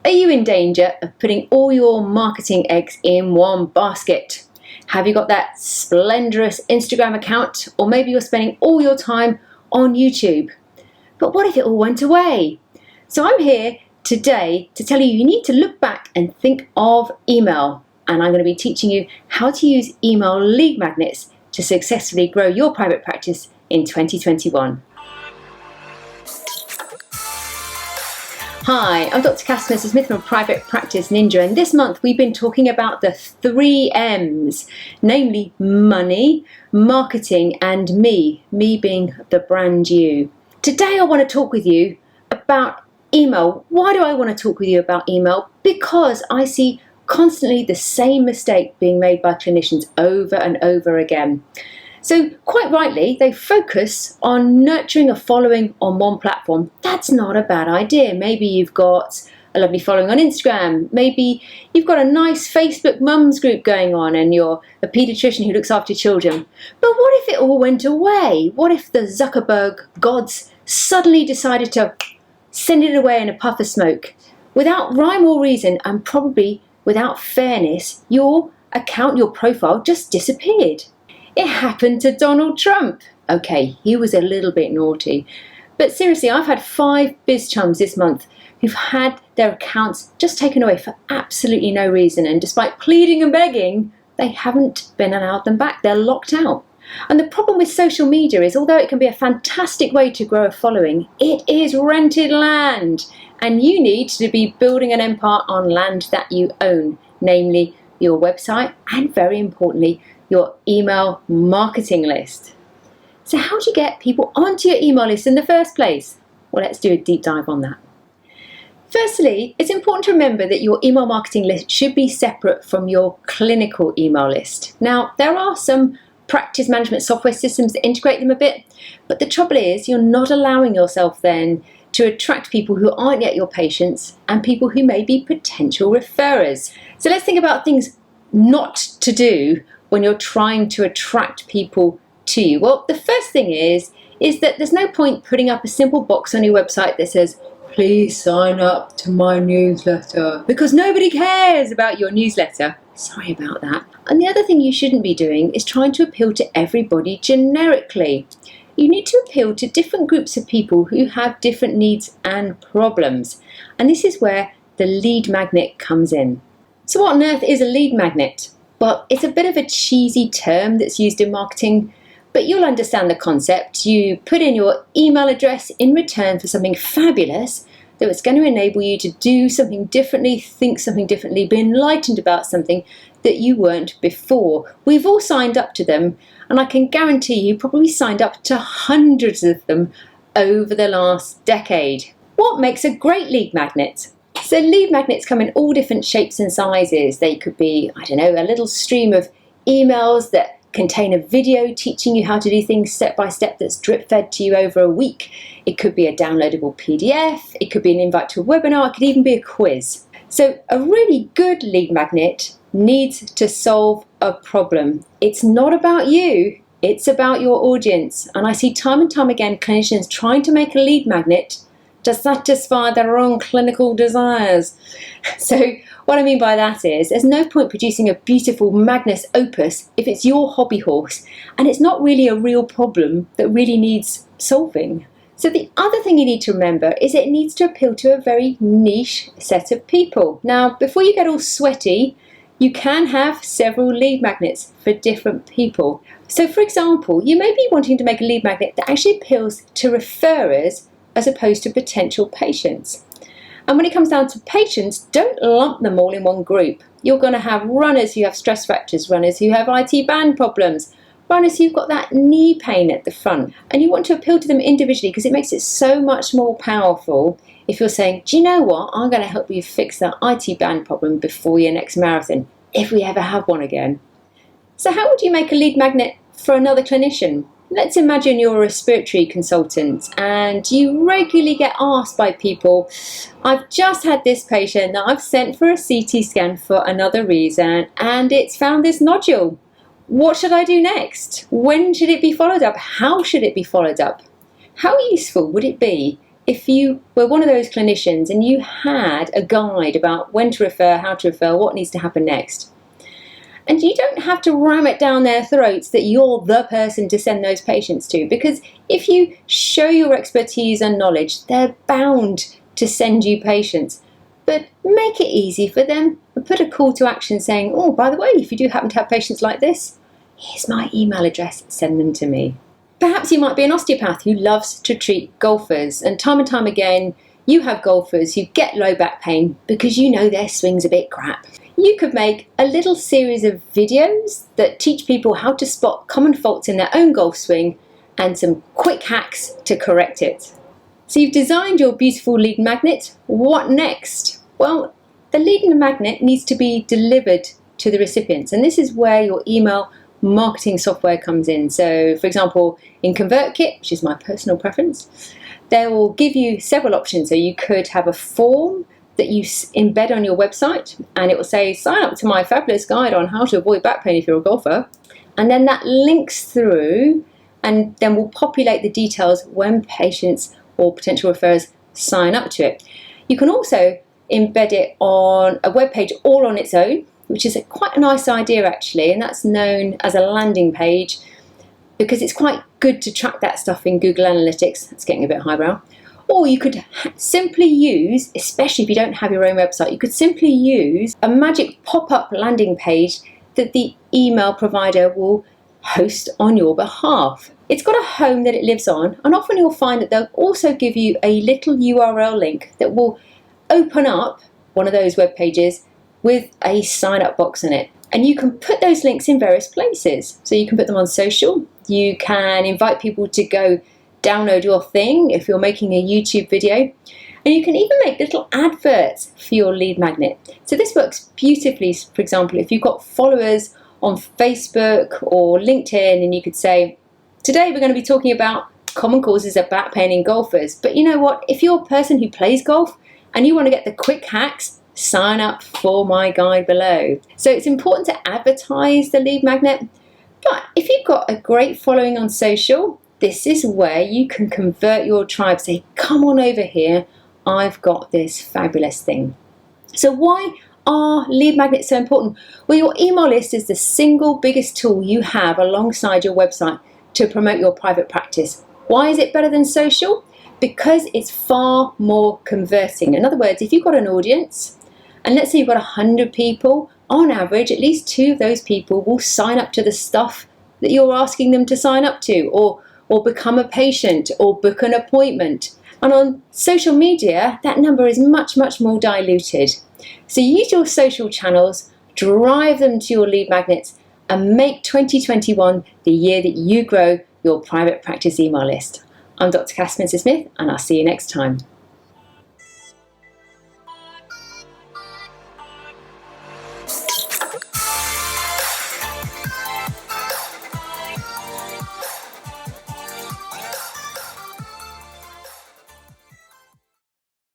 Are you in danger of putting all your marketing eggs in one basket? Have you got that splendorous Instagram account, or maybe you're spending all your time on YouTube? But what if it all went away? So I'm here today to tell you you need to look back and think of email. And I'm going to be teaching you how to use email lead magnets to successfully grow your private practice in 2021. Hi, I'm Dr. Cass Smith from Private Practice Ninja, and this month we've been talking about the 3 M's, namely money, marketing, and me being the brand you. Today I want to talk with you about email. Why do I want to talk with you about email? Because I see constantly the same mistake being made by clinicians over and over again. So quite rightly, they focus on nurturing a following on one platform. That's not a bad idea. Maybe you've got a lovely following on Instagram. Maybe you've got a nice Facebook mums group going on and you're a paediatrician who looks after children. But what if it all went away? What if the Zuckerberg gods suddenly decided to send it away in a puff of smoke? Without rhyme or reason, and probably without fairness, your account, your profile just disappeared. It happened to Donald Trump. Okay, he was a little bit naughty. But seriously, I've had 5 biz chums this month who've had their accounts just taken away for absolutely no reason. And despite pleading and begging, they haven't been allowed them back. They're locked out. And the problem with social media is, although it can be a fantastic way to grow a following, it is rented land. And you need to be building an empire on land that you own, namely your website and, very importantly, your email marketing list. So how do you get people onto your email list in the first place? Well, let's do a deep dive on that. Firstly, it's important to remember that your email marketing list should be separate from your clinical email list. Now, there are some practice management software systems that integrate them a bit, but the trouble is you're not allowing yourself then to attract people who aren't yet your patients and people who may be potential referrers. So let's think about things not to do when you're trying to attract people to you. Well, the first thing is that there's no point putting up a simple box on your website that says, please sign up to my newsletter, because nobody cares about your newsletter. Sorry about that. And the other thing you shouldn't be doing is trying to appeal to everybody generically. You need to appeal to different groups of people who have different needs and problems. And this is where the lead magnet comes in. So what on earth is a lead magnet? Well, it's a bit of a cheesy term that's used in marketing, but you'll understand the concept. You put in your email address in return for something fabulous that's going to enable you to do something differently, think something differently, be enlightened about something that you weren't before. We've all signed up to them, and I can guarantee you probably signed up to hundreds of them over the last decade. What makes a great lead magnet? So lead magnets come in all different shapes and sizes. They could be, I don't know, a little stream of emails that contain a video teaching you how to do things step by step that's drip fed to you over a week. It could be a downloadable PDF. It could be an invite to a webinar. It could even be a quiz. So a really good lead magnet needs to solve a problem. It's not about you. It's about your audience. And I see time and time again clinicians trying to make a lead magnet to satisfy their own clinical desires. So what I mean by that is there's no point producing a beautiful magnus opus if it's your hobby horse and it's not really a real problem that really needs solving. So the other thing you need to remember is it needs to appeal to a very niche set of people. Now, before you get all sweaty, you can have several lead magnets for different people. So for example, you may be wanting to make a lead magnet that actually appeals to referrers as opposed to potential patients. And when it comes down to patients, don't lump them all in one group. You're going to have runners who have stress fractures, runners who have IT band problems, runners who've got that knee pain at the front. And you want to appeal to them individually because it makes it so much more powerful if you're saying, do you know what, I'm going to help you fix that IT band problem before your next marathon, if we ever have one again. So how would you make a lead magnet for another clinician? Let's imagine you're a respiratory consultant and you regularly get asked by people, I've just had this patient that I've sent for a CT scan for another reason and it's found this nodule. What should I do next? When should it be followed up? How should it be followed up? How useful would it be if you were one of those clinicians and you had a guide about when to refer, how to refer, what needs to happen next, and you don't have to ram it down their throats that you're the person to send those patients to, because if you show your expertise and knowledge, they're bound to send you patients. But make it easy for them. Put a call to action saying, oh, by the way, if you do happen to have patients like this, here's my email address, send them to me. Perhaps you might be an osteopath who loves to treat golfers, and time again, you have golfers who get low back pain because you know their swing's a bit crap. You could make a little series of videos that teach people how to spot common faults in their own golf swing and some quick hacks to correct it. So you've designed your beautiful lead magnet. What next? Well, the lead magnet needs to be delivered to the recipients, and this is where your email marketing software comes in. So, for example, in ConvertKit, which is my personal preference, they will give you several options. So you could have a form that you embed on your website, and it will say, sign up to my fabulous guide on how to avoid back pain if you're a golfer. And then that links through, and then will populate the details when patients or potential referrers sign up to it. You can also embed it on a web page all on its own, which is quite a nice idea actually, and that's known as a landing page because it's quite good to track that stuff in Google Analytics. That's getting a bit highbrow. Or you could simply use, especially if you don't have your own website, you could simply use a magic pop-up landing page that the email provider will host on your behalf. It's got a home that it lives on, and often you'll find that they'll also give you a little URL link that will open up one of those web pages with a sign up box in it. And you can put those links in various places. So you can put them on social, you can invite people to go download your thing if you're making a YouTube video, and you can even make little adverts for your lead magnet. So this works beautifully, for example, if you've got followers on Facebook or LinkedIn, and you could say, today we're going to be talking about common causes of back pain in golfers. But you know what? If you're a person who plays golf and you want to get the quick hacks, sign up for my guide below. So it's important to advertise the lead magnet. But if you've got a great following on social, this is where you can convert your tribe. Say, come on over here, I've got this fabulous thing. So why are lead magnets so important? Well, your email list is the single biggest tool you have alongside your website to promote your private practice. Why is it better than social? Because it's far more converting. In other words, if you've got an audience, and let's say you've got 100 people, on average, at least 2 of those people will sign up to the stuff that you're asking them to sign up to, or become a patient, or book an appointment. And on social media, that number is much more diluted. So use your social channels, drive them to your lead magnets, and make 2021 the year that you grow your private practice email list. I'm Dr. Cass Spencer-Smith, and I'll see you next time.